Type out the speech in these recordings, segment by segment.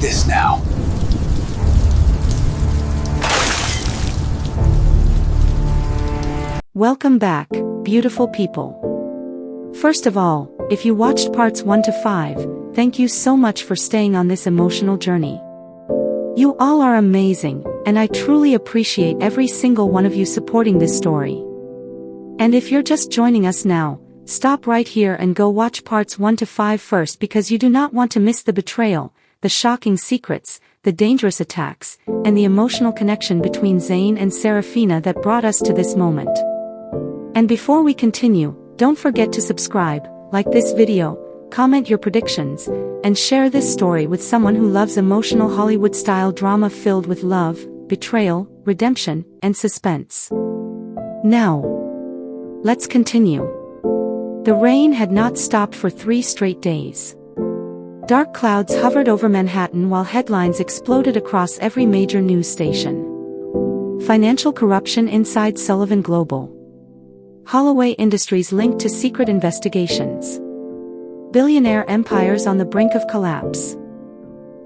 this now. Welcome back, beautiful people. First of all, if you watched parts 1 to 5, thank you so much for staying on this emotional journey. You all are amazing, and I truly appreciate every single one of you supporting this story. And if you're just joining us now, stop right here and go watch parts 1 to 5 first, because you do not want to miss the betrayal, the shocking secrets, the dangerous attacks, and the emotional connection between Zane and Serafina that brought us to this moment. And before we continue, don't forget to subscribe, like this video, comment your predictions, and share this story with someone who loves emotional Hollywood-style drama filled with love, betrayal, redemption, and suspense. Now, let's continue. The rain had not stopped for 3 straight days. Dark clouds hovered over Manhattan while headlines exploded across every major news station. Financial corruption inside Sullivan Global. Holloway Industries linked to secret investigations. Billionaire empires on the brink of collapse.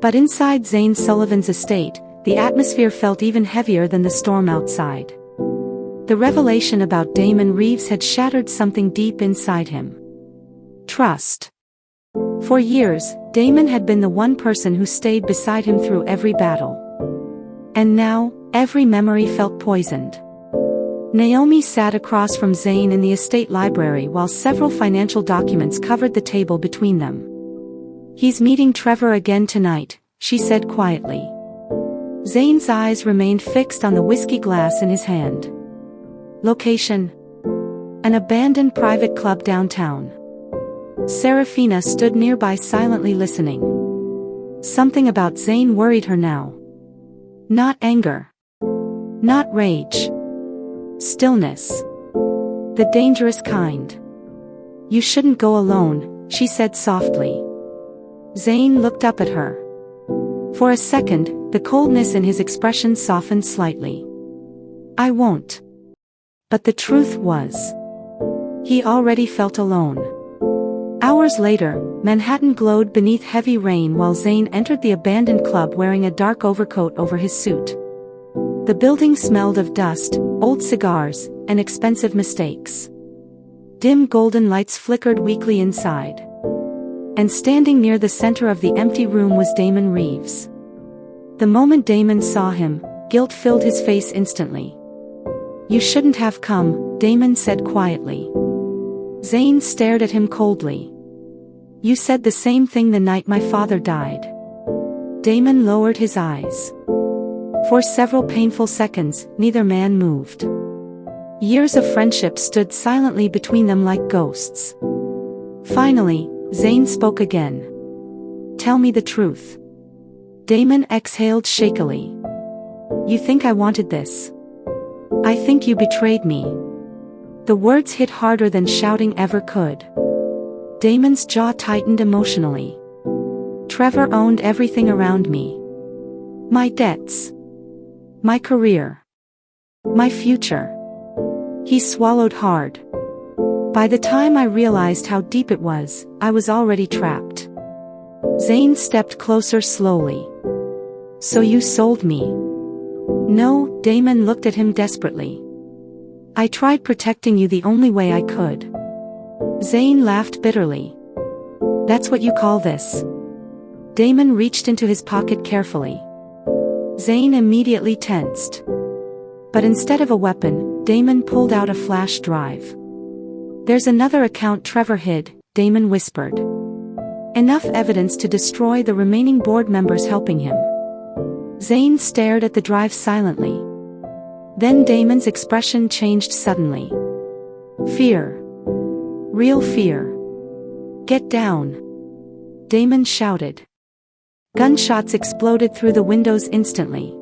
But inside Zane Sullivan's estate, the atmosphere felt even heavier than the storm outside. The revelation about Damon Reeves had shattered something deep inside him. Trust. For years, Damon had been the one person who stayed beside him through every battle. And now, every memory felt poisoned. Naomi sat across from Zane in the estate library while several financial documents covered the table between them. "He's meeting Trevor again tonight," she said quietly. Zane's eyes remained fixed on the whiskey glass in his hand. Location: an abandoned private club downtown. Serafina stood nearby silently listening. Something about Zane worried her now. Not anger. Not rage. Stillness. The dangerous kind. "You shouldn't go alone," she said softly. Zane looked up at her. For a second, the coldness in his expression softened slightly. "I won't." But the truth was, he already felt alone. Hours later, Manhattan glowed beneath heavy rain while Zane entered the abandoned club wearing a dark overcoat over his suit. The building smelled of dust, old cigars, and expensive mistakes. Dim golden lights flickered weakly inside. And standing near the center of the empty room was Damon Reeves. The moment Damon saw him, guilt filled his face instantly. "You shouldn't have come," Damon said quietly. Zane stared at him coldly. "You said the same thing the night my father died." Damon lowered his eyes. For several painful seconds, neither man moved. Years of friendship stood silently between them like ghosts. Finally, Zane spoke again. "Tell me the truth." Damon exhaled shakily. "You think I wanted this? I think you betrayed me." The words hit harder than shouting ever could. Damon's jaw tightened emotionally. "Trevor owned everything around me. My debts. My career. My future." He swallowed hard. By the time I realized how deep it was, I was already trapped. Zane stepped closer slowly. "So you sold me?" "No," Damon looked at him desperately. "I tried protecting you the only way I could." Zane laughed bitterly. "That's what you call this?" Damon reached into his pocket carefully. Zane immediately tensed. But instead of a weapon, Damon pulled out a flash drive. "There's another account Trevor hid," Damon whispered. "Enough evidence to destroy the remaining board members helping him." Zane stared at the drive silently. Then Damon's expression changed suddenly. Fear. Real fear. "Get down!" Damon shouted. Gunshots exploded through the windows instantly.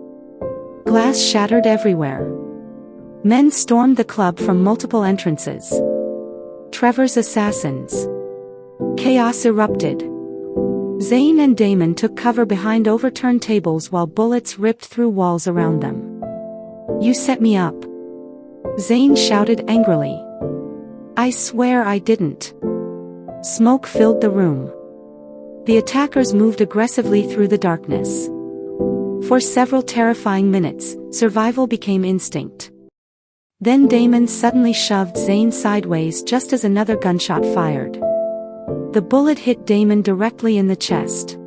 Glass shattered everywhere. Men stormed the club from multiple entrances. Trevor's assassins. Chaos erupted. Zane and Damon took cover behind overturned tables while bullets ripped through walls around them. "You set me up!" Zane shouted angrily. "I swear I didn't." Smoke filled the room. The attackers moved aggressively through the darkness. For several terrifying minutes, survival became instinct. Then Damon suddenly shoved Zane sideways just as another gunshot fired. The bullet hit Damon directly in the chest.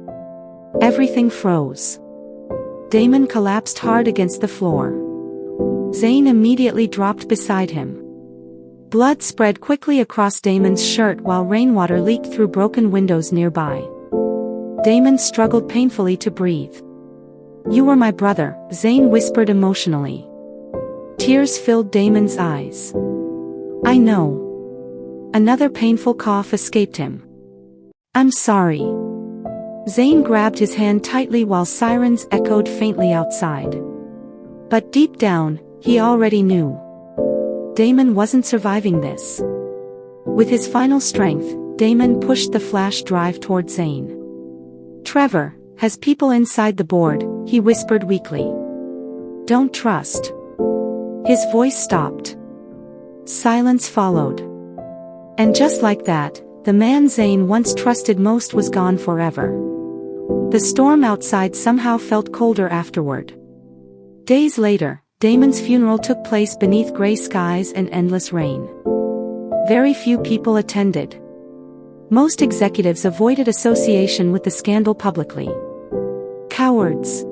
Everything froze. Damon collapsed hard against the floor. Zane immediately dropped beside him. Blood spread quickly across Damon's shirt while rainwater leaked through broken windows nearby. Damon struggled painfully to breathe. "You were my brother," Zane whispered emotionally. Tears filled Damon's eyes. "I know." Another painful cough escaped him. "I'm sorry." Zane grabbed his hand tightly while sirens echoed faintly outside. But deep down, he already knew. Damon wasn't surviving this. With his final strength, Damon pushed the flash drive toward Zane. "Trevor has people inside the board," he whispered weakly. "Don't trust." His voice stopped. Silence followed. And just like that, the man Zane once trusted most was gone forever. The storm outside somehow felt colder afterward. Days later, Damon's funeral took place beneath gray skies and endless rain. Very few people attended. Most executives avoided association with the scandal publicly. Cowards.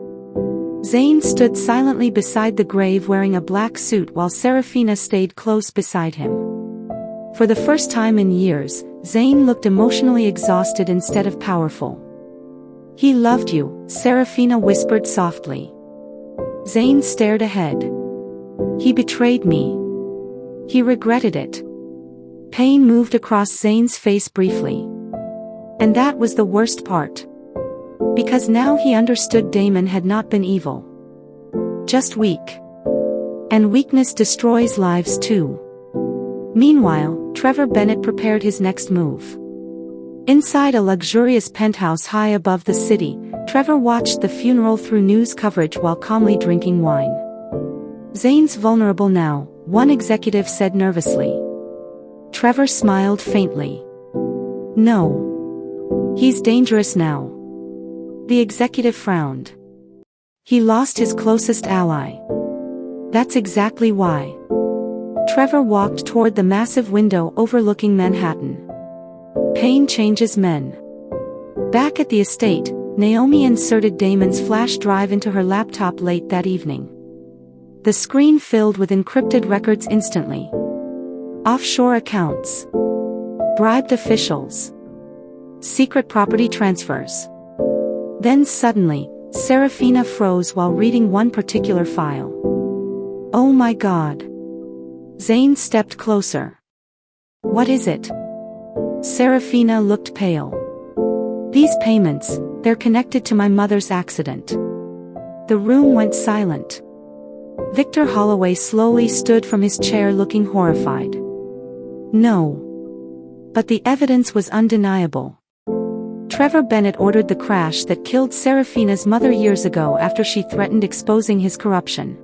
Zane stood silently beside the grave wearing a black suit while Serafina stayed close beside him. For the first time in years, Zane looked emotionally exhausted instead of powerful. "He loved you," Serafina whispered softly. Zane stared ahead. "He betrayed me. He regretted it." Pain moved across Zane's face briefly. And that was the worst part. Because now he understood Damon had not been evil. Just weak. And weakness destroys lives too. Meanwhile, Trevor Bennett prepared his next move. Inside a luxurious penthouse high above the city, Trevor watched the funeral through news coverage while calmly drinking wine. "Zane's vulnerable now," one executive said nervously. Trevor smiled faintly. "No. He's dangerous now." The executive frowned. "He lost his closest ally." "That's exactly why." Trevor walked toward the massive window overlooking Manhattan. Pain changes men. Back at the estate, Naomi inserted Damon's flash drive into her laptop late that evening. The screen filled with encrypted records instantly. Offshore accounts. Bribed officials. Secret property transfers. Then suddenly, Serafina froze while reading one particular file. "Oh my God." Zane stepped closer. "What is it?" Serafina looked pale. "These payments, they're connected to my mother's accident." The room went silent. Victor Holloway slowly stood from his chair looking horrified. "No." But the evidence was undeniable. Trevor Bennett ordered the crash that killed Serafina's mother years ago after she threatened exposing his corruption.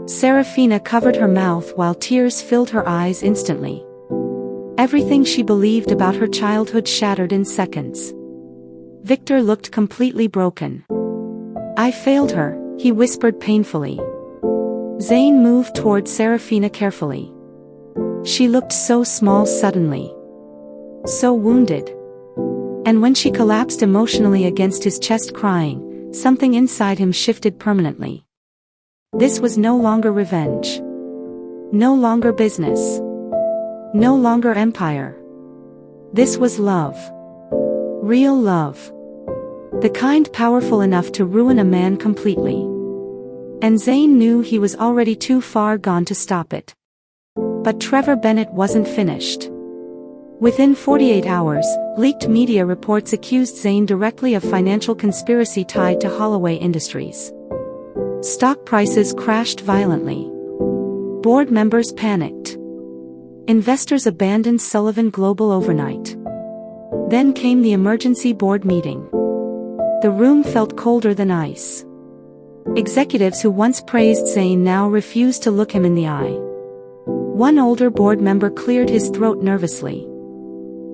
Serafina covered her mouth while tears filled her eyes instantly. Everything she believed about her childhood shattered in seconds. Victor looked completely broken. "I failed her," he whispered painfully. Zane moved toward Serafina carefully. She looked so small suddenly. So wounded. And when she collapsed emotionally against his chest crying, something inside him shifted permanently. This was no longer revenge. No longer business. No longer empire. This was love. Real love. The kind powerful enough to ruin a man completely. And Zane knew he was already too far gone to stop it. But Trevor Bennett wasn't finished. Within 48 hours, leaked media reports accused Zane directly of financial conspiracy tied to Holloway Industries. Stock prices crashed violently. Board members panicked. Investors abandoned Sullivan Global overnight. Then came the emergency board meeting. The room felt colder than ice. Executives who once praised Zane now refused to look him in the eye. One older board member cleared his throat nervously.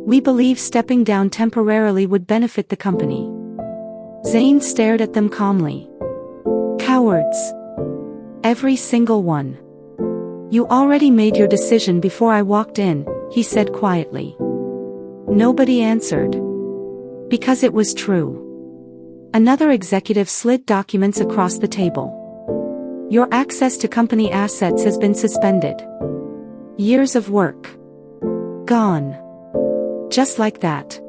We believe stepping down temporarily would benefit the company. Zayn stared at them calmly. Cowards. Every single one. You already made your decision before I walked in, he said quietly. Nobody answered. Because it was true. Another executive slid documents across the table. Your access to company assets has been suspended. Years of work. Gone. Just like that.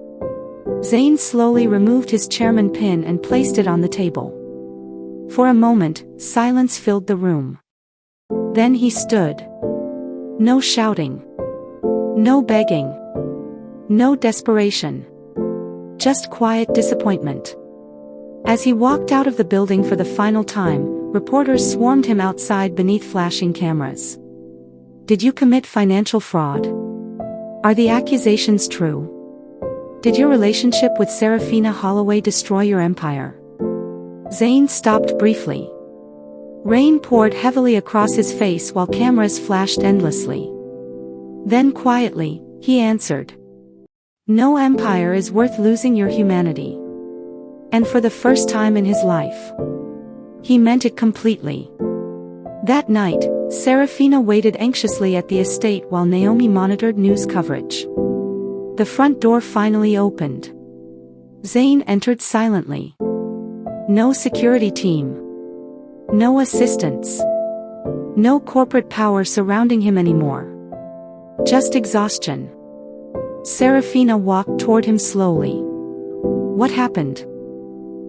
Zayn slowly removed his chairman pin and placed it on the table. For a moment, silence filled the room. Then he stood. No shouting. No begging. No desperation. Just quiet disappointment. As he walked out of the building for the final time, reporters swarmed him outside beneath flashing cameras. Did you commit financial fraud? Are the accusations true? Did your relationship with Serafina Holloway destroy your empire? Zayn stopped briefly. Rain poured heavily across his face while cameras flashed endlessly. Then quietly, he answered. No empire is worth losing your humanity. And for the first time in his life. He meant it completely. That night, Serafina waited anxiously at the estate while Naomi monitored news coverage. The front door finally opened. Zayn entered silently. No security team. No assistants. No corporate power surrounding him anymore. Just exhaustion. Serafina walked toward him slowly. What happened?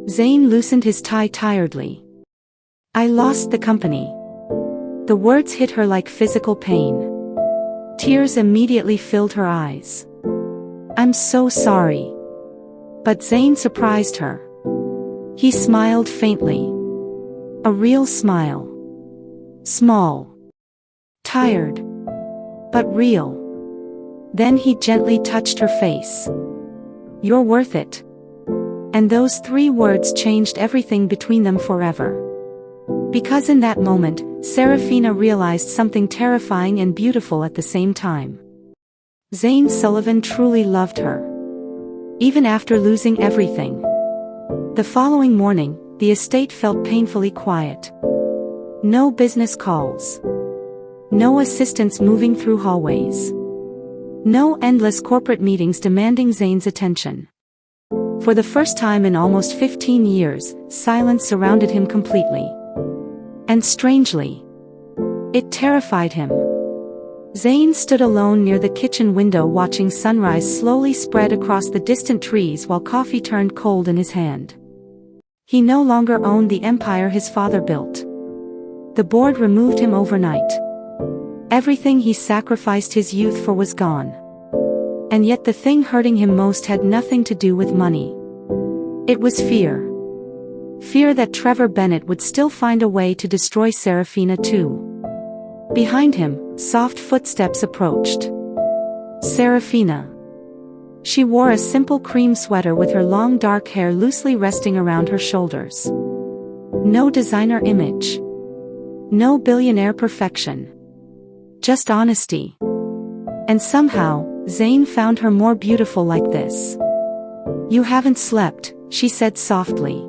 Zayn loosened his tie tiredly. I lost the company. The words hit her like physical pain. Tears immediately filled her eyes. I'm so sorry. But Zayn surprised her. He smiled faintly. A real smile. Small. Tired. But real. Then he gently touched her face. You're worth it. And those 3 words changed everything between them forever. Because in that moment, Serafina realized something terrifying and beautiful at the same time. Zayn Sullivan truly loved her. Even after losing everything. The following morning, the estate felt painfully quiet. No business calls. No assistants moving through hallways. No endless corporate meetings demanding Zayn's attention. For the first time in almost 15 years, silence surrounded him completely. And strangely, it terrified him. Zayn stood alone near the kitchen window watching sunrise slowly spread across the distant trees while coffee turned cold in his hand. He no longer owned the empire his father built. The board removed him overnight. Everything he sacrificed his youth for was gone. And yet the thing hurting him most had nothing to do with money. It was fear. Fear that Trevor Bennett would still find a way to destroy Serafina too. Behind him, soft footsteps approached. Serafina. She wore a simple cream sweater with her long dark hair loosely resting around her shoulders. No designer image. No billionaire perfection. Just honesty. And somehow, Zayn found her more beautiful like this. You haven't slept, she said softly.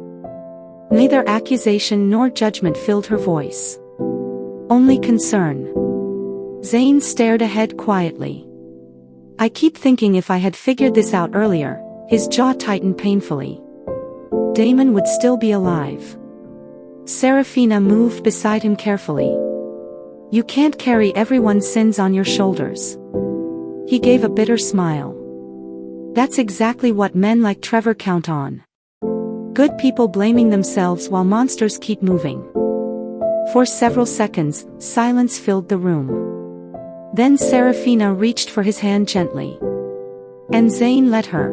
Neither accusation nor judgment filled her voice. Only concern. Zayn stared ahead quietly. I keep thinking if I had figured this out earlier, his jaw tightened painfully. Damon would still be alive. Serafina moved beside him carefully. You can't carry everyone's sins on your shoulders. He gave a bitter smile. That's exactly what men like Trevor count on. Good people blaming themselves while monsters keep moving. For several seconds, silence filled the room. Then Serafina reached for his hand gently. And Zayn let her.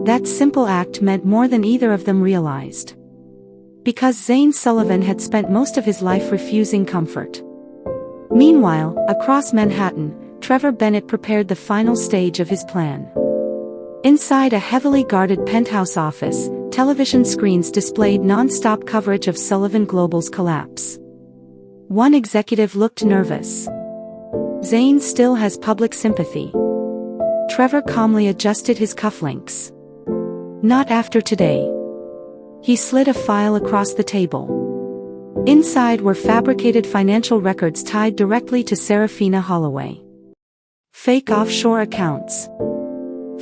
That simple act meant more than either of them realized. Because Zayn Sullivan had spent most of his life refusing comfort. Meanwhile, across Manhattan, Trevor Bennett prepared the final stage of his plan. Inside a heavily guarded penthouse office, television screens displayed non-stop coverage of Sullivan Global's collapse. One executive looked nervous. Zayn still has public sympathy. Trevor calmly adjusted his cufflinks. Not after today. He slid a file across the table. Inside were fabricated financial records tied directly to Serafina Holloway. Fake offshore accounts.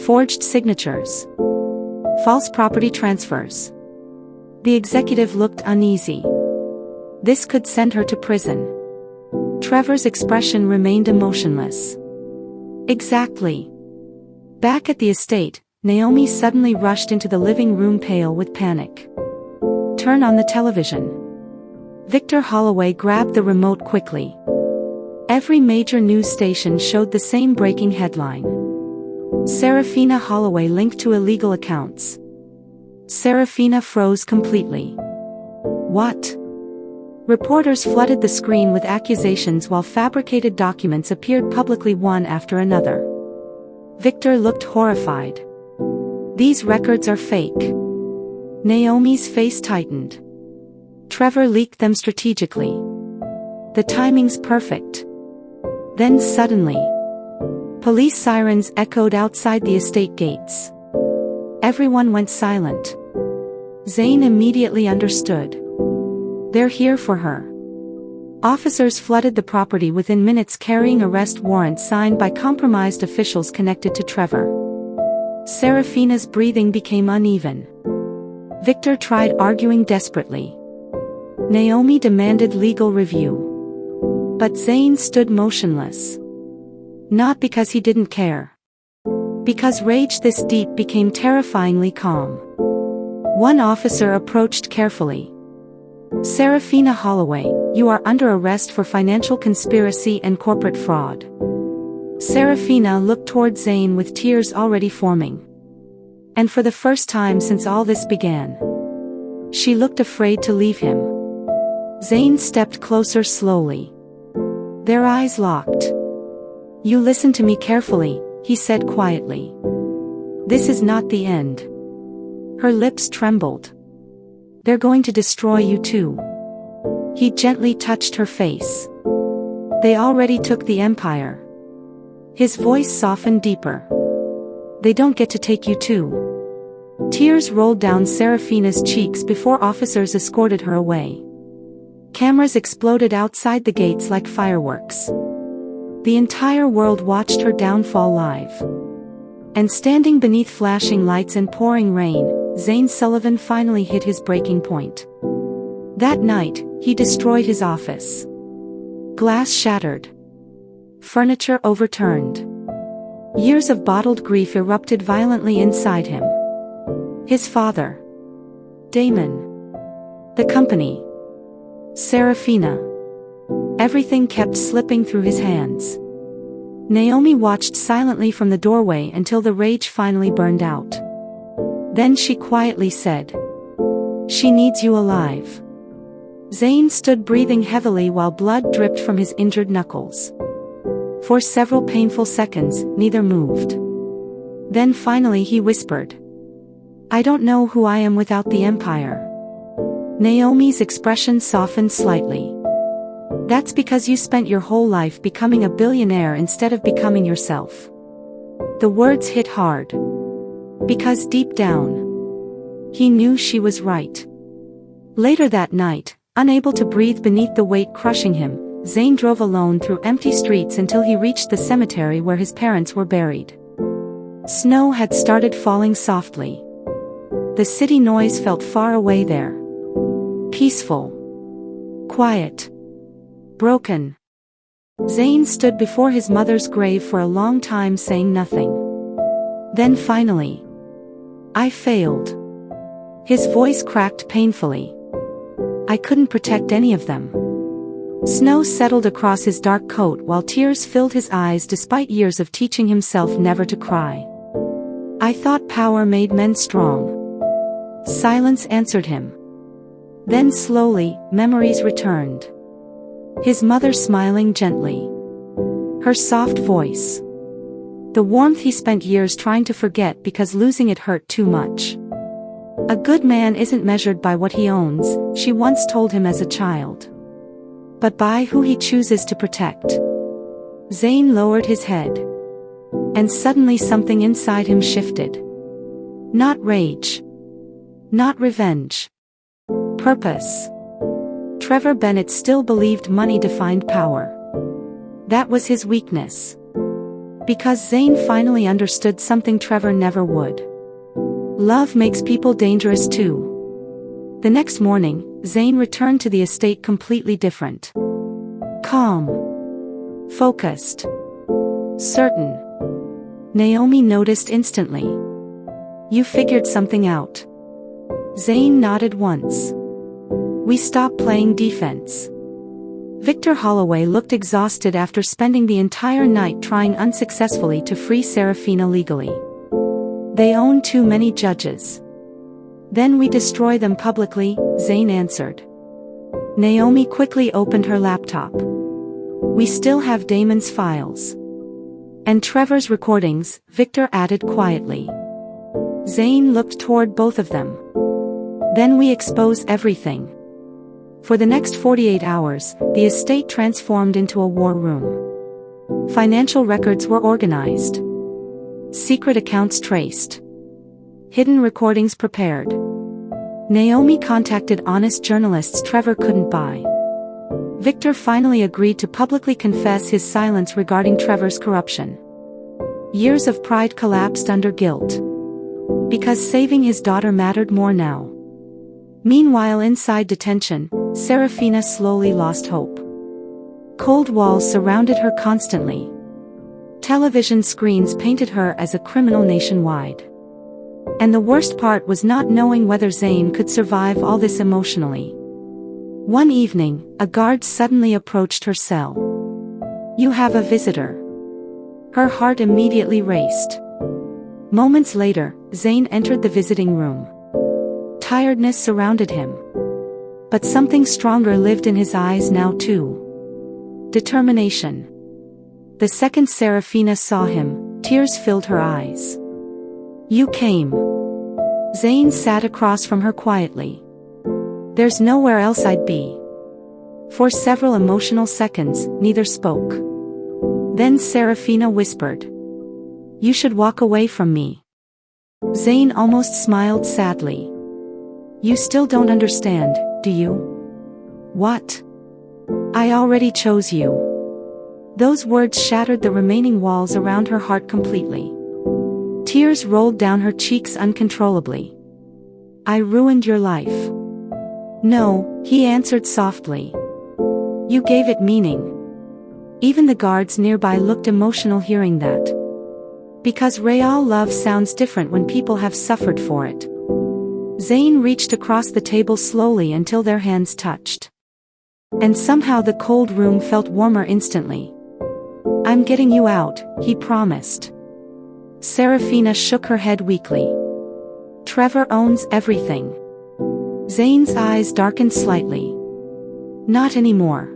Forged signatures. False property transfers. The executive looked uneasy. This could send her to prison. Trevor's expression remained emotionless. Exactly. Back at the estate, Naomi suddenly rushed into the living room pale with panic. Turn on the television. Victor Holloway grabbed the remote quickly. Every major news station showed the same breaking headline. Serafina Holloway linked to illegal accounts. Serafina froze completely. What? Reporters flooded the screen with accusations while fabricated documents appeared publicly one after another. Victor looked horrified. These records are fake. Naomi's face tightened. Trevor leaked them strategically. The timing's perfect. Then suddenly, police sirens echoed outside the estate gates. Everyone went silent. Zane immediately understood. They're here for her. Officers flooded the property within minutes carrying arrest warrants signed by compromised officials connected to Trevor. Serafina's breathing became uneven. Victor tried arguing desperately. Naomi demanded legal review. But Zane stood motionless. Not because he didn't care. Because rage this deep became terrifyingly calm. One officer approached carefully. Serafina Holloway, you are under arrest for financial conspiracy and corporate fraud. Serafina looked toward Zane with tears already forming. And for the first time since all this began, she looked afraid to leave him. Zane stepped closer slowly. Their eyes locked. You listen to me carefully, he said quietly. This is not the end. Her lips trembled. They're going to destroy you too. He gently touched her face. They already took the empire. His voice softened deeper. They don't get to take you too. Tears rolled down Serafina's cheeks before officers escorted her away. Cameras exploded outside the gates like fireworks. The entire world watched her downfall live. And standing beneath flashing lights and pouring rain, Zane Sullivan finally hit his breaking point. That night, he destroyed his office. Glass shattered. Furniture overturned. Years of bottled grief erupted violently inside him. His father. Damon. The company. Serafina. Everything kept slipping through his hands. Naomi watched silently from the doorway until the rage finally burned out. Then she quietly said, "She needs you alive." Zane stood breathing heavily while blood dripped from his injured knuckles. For several painful seconds, neither moved. Then finally he whispered, "I don't know who I am without the Empire." Naomi's expression softened slightly. That's because you spent your whole life becoming a billionaire instead of becoming yourself. The words hit hard. Because deep down, he knew she was right. Later that night, unable to breathe beneath the weight crushing him, Zane drove alone through empty streets until he reached the cemetery where his parents were buried. Snow had started falling softly. The city noise felt far away there. Peaceful. Quiet. Broken. Zane stood before his mother's grave for a long time saying nothing. Then finally, "I failed." His voice cracked painfully. "I couldn't protect any of them." Snow settled across his dark coat while tears filled his eyes despite years of teaching himself never to cry. "I thought power made men strong." Silence answered him. Then slowly, memories returned. His mother smiling gently. Her soft voice. The warmth he spent years trying to forget because losing it hurt too much. "A good man isn't measured by what he owns," she once told him as a child, "but by who he chooses to protect." Zane lowered his head. And suddenly something inside him shifted. Not rage. Not revenge. Purpose. Trevor Bennett still believed money defined power. That was his weakness. Because Zane finally understood something Trevor never would. Love makes people dangerous too. The next morning, Zane returned to the estate completely different. Calm. Focused. Certain. Naomi noticed instantly. You figured something out. Zane nodded once. We stopped playing defense. Victor Holloway looked exhausted after spending the entire night trying unsuccessfully to free Serafina legally. They own too many judges. Then we destroy them publicly, Zane answered. Naomi quickly opened her laptop. We still have Damon's files. And Trevor's recordings, Victor added quietly. Zane looked toward both of them. Then we expose everything. For the next 48 hours, the estate transformed into a war room. Financial records were organized. Secret accounts traced. Hidden recordings prepared. Naomi contacted honest journalists Trevor couldn't buy. Victor finally agreed to publicly confess his silence regarding Trevor's corruption. Years of pride collapsed under guilt. Because saving his daughter mattered more now. Meanwhile, inside detention, Serafina slowly lost hope. Cold walls surrounded her constantly. Television screens painted her as a criminal nationwide. And the worst part was not knowing whether Zane could survive all this emotionally. One evening, a guard suddenly approached her cell. You have a visitor. Her heart immediately raced. Moments later, Zane entered the visiting room. Tiredness surrounded him. But something stronger lived in his eyes now too. Determination. The second Serafina saw him, tears filled her eyes. You came. Zane sat across from her quietly. There's nowhere else I'd be. For several emotional seconds, neither spoke. Then Serafina whispered. You should walk away from me. Zane almost smiled sadly. You still don't understand, do you? What? I already chose you. Those words shattered the remaining walls around her heart completely. Tears rolled down her cheeks uncontrollably. I ruined your life. No, he answered softly. You gave it meaning. Even the guards nearby looked emotional hearing that. Because real love sounds different when people have suffered for it. Zane reached across the table slowly until their hands touched. And somehow the cold room felt warmer instantly. I'm getting you out, he promised. Serafina shook her head weakly. Trevor owns everything. Zane's eyes darkened slightly. Not anymore.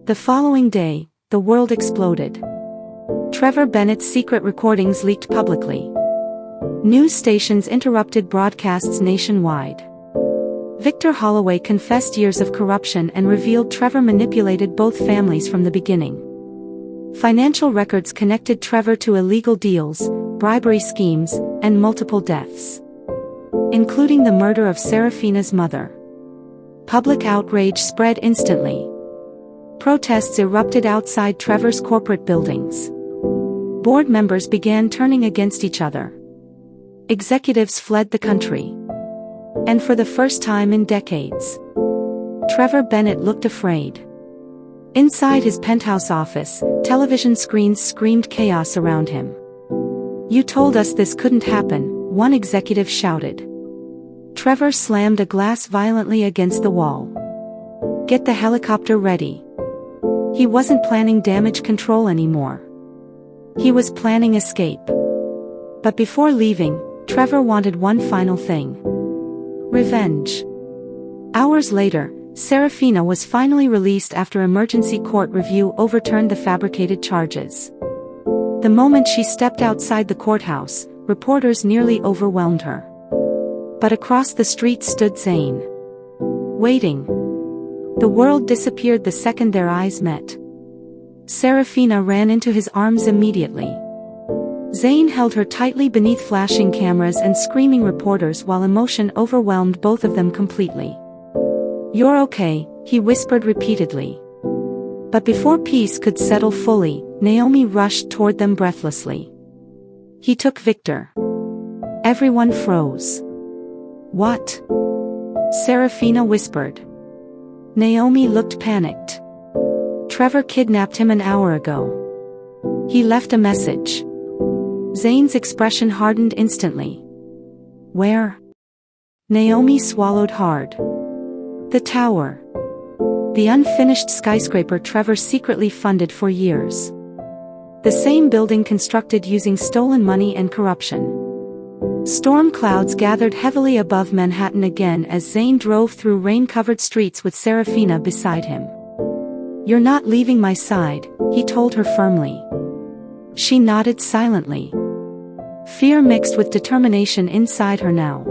The following day, the world exploded. Trevor Bennett's secret recordings leaked publicly. News stations interrupted broadcasts nationwide. Victor Holloway confessed years of corruption and revealed Trevor manipulated both families from the beginning. Financial records connected Trevor to illegal deals, bribery schemes, and multiple deaths. Including the murder of Serafina's mother. Public outrage spread instantly. Protests erupted outside Trevor's corporate buildings. Board members began turning against each other. Executives fled the country. And for the first time in decades, Trevor Bennett looked afraid. Inside his penthouse office, television screens screamed chaos around him. You told us this couldn't happen, one executive shouted. Trevor slammed a glass violently against the wall. Get the helicopter ready. He wasn't planning damage control anymore. He was planning escape. But before leaving, Trevor wanted one final thing. Revenge. Hours later, Serafina was finally released after emergency court review overturned the fabricated charges. The moment she stepped outside the courthouse, reporters nearly overwhelmed her. But across the street stood Zane. Waiting. The world disappeared the second their eyes met. Serafina ran into his arms immediately. Zane held her tightly beneath flashing cameras and screaming reporters while emotion overwhelmed both of them completely. "You're okay," he whispered repeatedly. But before peace could settle fully, Naomi rushed toward them breathlessly. "He took Victor." Everyone froze. "What?" Serafina whispered. Naomi looked panicked. "Trevor kidnapped him an hour ago. He left a message." Zane's expression hardened instantly. "Where?" Naomi swallowed hard. "The tower. The unfinished skyscraper Trevor secretly funded for years. The same building constructed using stolen money and corruption." Storm clouds gathered heavily above Manhattan again as Zane drove through rain-covered streets with Serafina beside him. "You're not leaving my side," he told her firmly. She nodded silently. Fear mixed with determination inside her now.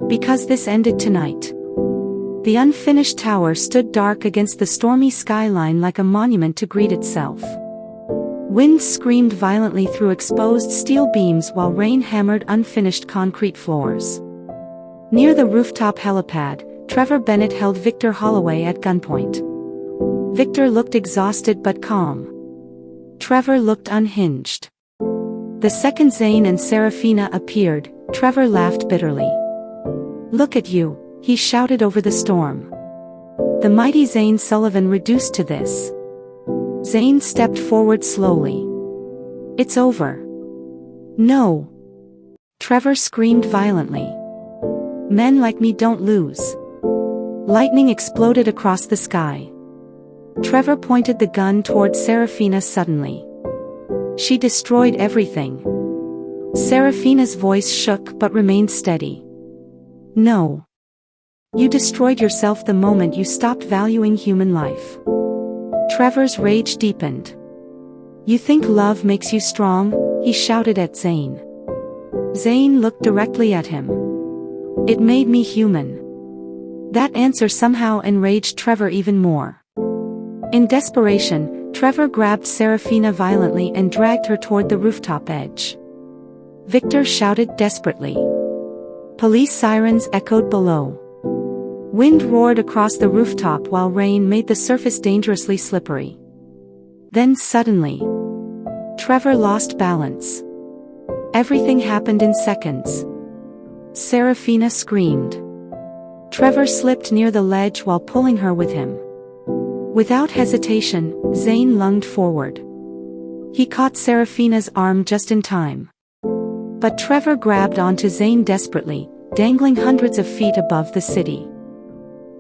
Because this ended tonight. The unfinished tower stood dark against the stormy skyline like a monument to greed itself. Wind screamed violently through exposed steel beams while rain hammered unfinished concrete floors. Near the rooftop helipad, Trevor Bennett held Victor Holloway at gunpoint. Victor looked exhausted but calm. Trevor looked unhinged. The second Zane and Serafina appeared, Trevor laughed bitterly. "Look at you," he shouted over the storm. The mighty Zane Sullivan reduced to this. Zane stepped forward slowly. "It's over." "No." Trevor screamed violently. "Men like me don't lose." Lightning exploded across the sky. Trevor pointed the gun towards Serafina suddenly. "She destroyed everything." Serafina's voice shook but remained steady. "No. You destroyed yourself the moment you stopped valuing human life." Trevor's rage deepened. "You think love makes you strong?" he shouted at Zane. Zane looked directly at him. "It made me human." That answer somehow enraged Trevor even more. In desperation, Trevor grabbed Serafina violently and dragged her toward the rooftop edge. Victor shouted desperately. Police sirens echoed below. Wind roared across the rooftop while rain made the surface dangerously slippery. Then suddenly, Trevor lost balance. Everything happened in seconds. Serafina screamed. Trevor slipped near the ledge while pulling her with him. Without hesitation, Zane lunged forward. He caught Serafina's arm just in time. But Trevor grabbed onto Zane desperately, dangling hundreds of feet above the city.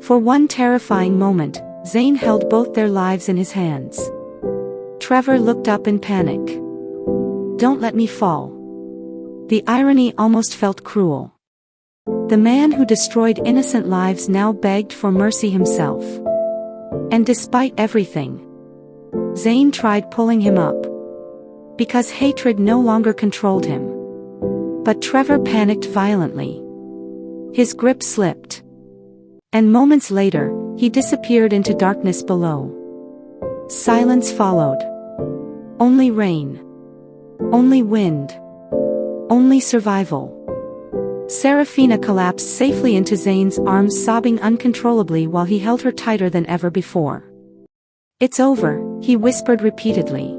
For one terrifying moment, Zane held both their lives in his hands. Trevor looked up in panic. "Don't let me fall." The irony almost felt cruel. The man who destroyed innocent lives now begged for mercy himself. And despite everything, Zane tried pulling him up. Because hatred no longer controlled him. But Trevor panicked violently. His grip slipped. And moments later, he disappeared into darkness below. Silence followed. Only rain. Only wind. Only survival. Serafina collapsed safely into Zane's arms, sobbing uncontrollably while he held her tighter than ever before. "It's over," he whispered repeatedly.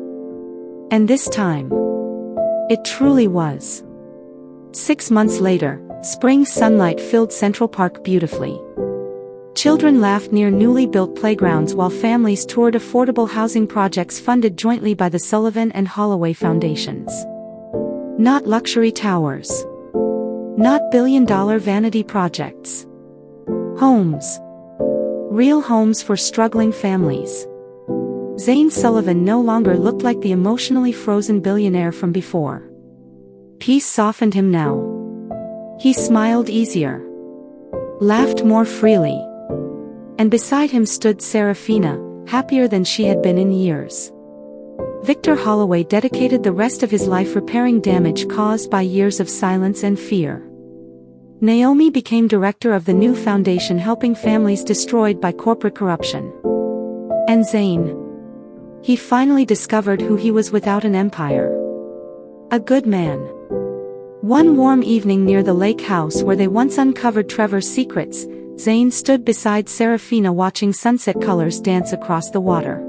And this time, it truly was. 6 months later, spring sunlight filled Central Park beautifully. Children laughed near newly built playgrounds while families toured affordable housing projects funded jointly by the Sullivan and Holloway Foundations. Not luxury towers. Not billion-dollar vanity projects. Homes. Real homes for struggling families. Zane Sullivan no longer looked like the emotionally frozen billionaire from before. Peace softened him now. He smiled easier. Laughed more freely. And beside him stood Serafina, happier than she had been in years. Victor Holloway dedicated the rest of his life repairing damage caused by years of silence and fear. Naomi became director of the new foundation helping families destroyed by corporate corruption. And Zane. He finally discovered who he was without an empire. A good man. One warm evening near the lake house where they once uncovered Trevor's secrets, Zane stood beside Serafina watching sunset colors dance across the water.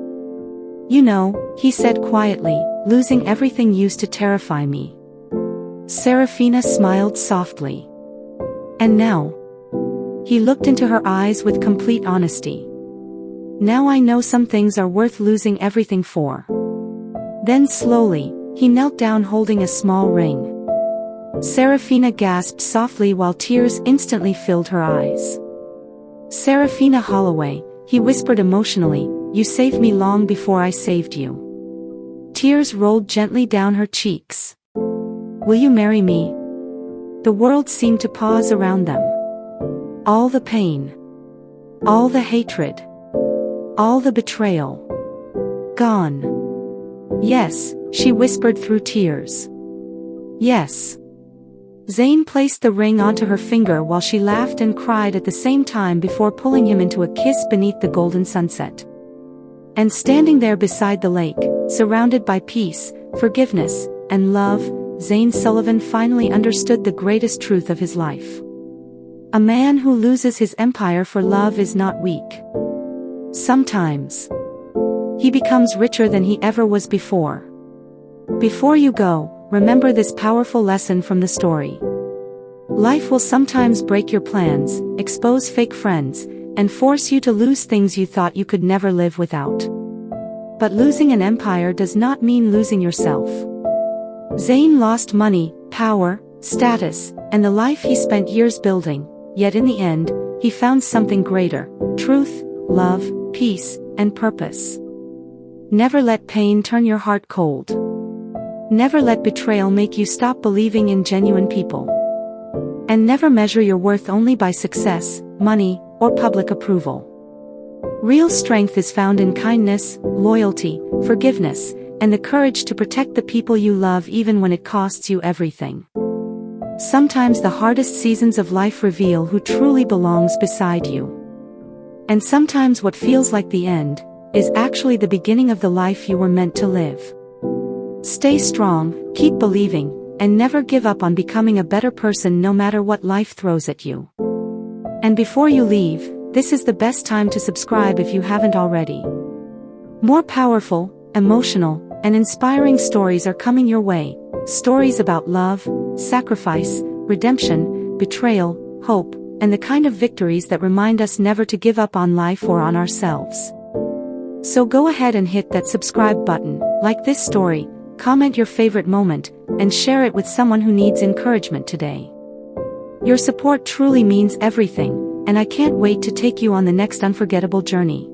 "You know," he said quietly, "losing everything used to terrify me." Serafina smiled softly. "And now?" He looked into her eyes with complete honesty. "Now I know some things are worth losing everything for." Then slowly, he knelt down holding a small ring. Serafina gasped softly while tears instantly filled her eyes. "Serafina Holloway," he whispered emotionally, "you saved me long before I saved you." Tears rolled gently down her cheeks. "Will you marry me?" The world seemed to pause around them. All the pain. All the hatred. All the betrayal. Gone. "Yes," she whispered through tears. "Yes." Zane placed the ring onto her finger while she laughed and cried at the same time before pulling him into a kiss beneath the golden sunset. And standing there beside the lake, surrounded by peace, forgiveness, and love, Zane Sullivan finally understood the greatest truth of his life. A man who loses his empire for love is not weak. Sometimes he becomes richer than he ever was before. Before you go, remember this powerful lesson from the story. Life will sometimes break your plans, expose fake friends, and force you to lose things you thought you could never live without. But losing an empire does not mean losing yourself. Zane lost money, power, status, and the life he spent years building, yet in the end, he found something greater: truth, love, peace, and purpose. Never let pain turn your heart cold. Never let betrayal make you stop believing in genuine people. And never measure your worth only by success, money, or public approval. Real strength is found in kindness, loyalty, forgiveness, and the courage to protect the people you love even when it costs you everything. Sometimes the hardest seasons of life reveal who truly belongs beside you. And sometimes what feels like the end is actually the beginning of the life you were meant to live. Stay strong, keep believing, and never give up on becoming a better person no matter what life throws at you. And before you leave, this is the best time to subscribe if you haven't already. More powerful, emotional, and inspiring stories are coming your way. Stories about love, sacrifice, redemption, betrayal, hope, and the kind of victories that remind us never to give up on life or on ourselves. So go ahead and hit that subscribe button, like this story, comment your favorite moment, and share it with someone who needs encouragement today. Your support truly means everything, and I can't wait to take you on the next unforgettable journey.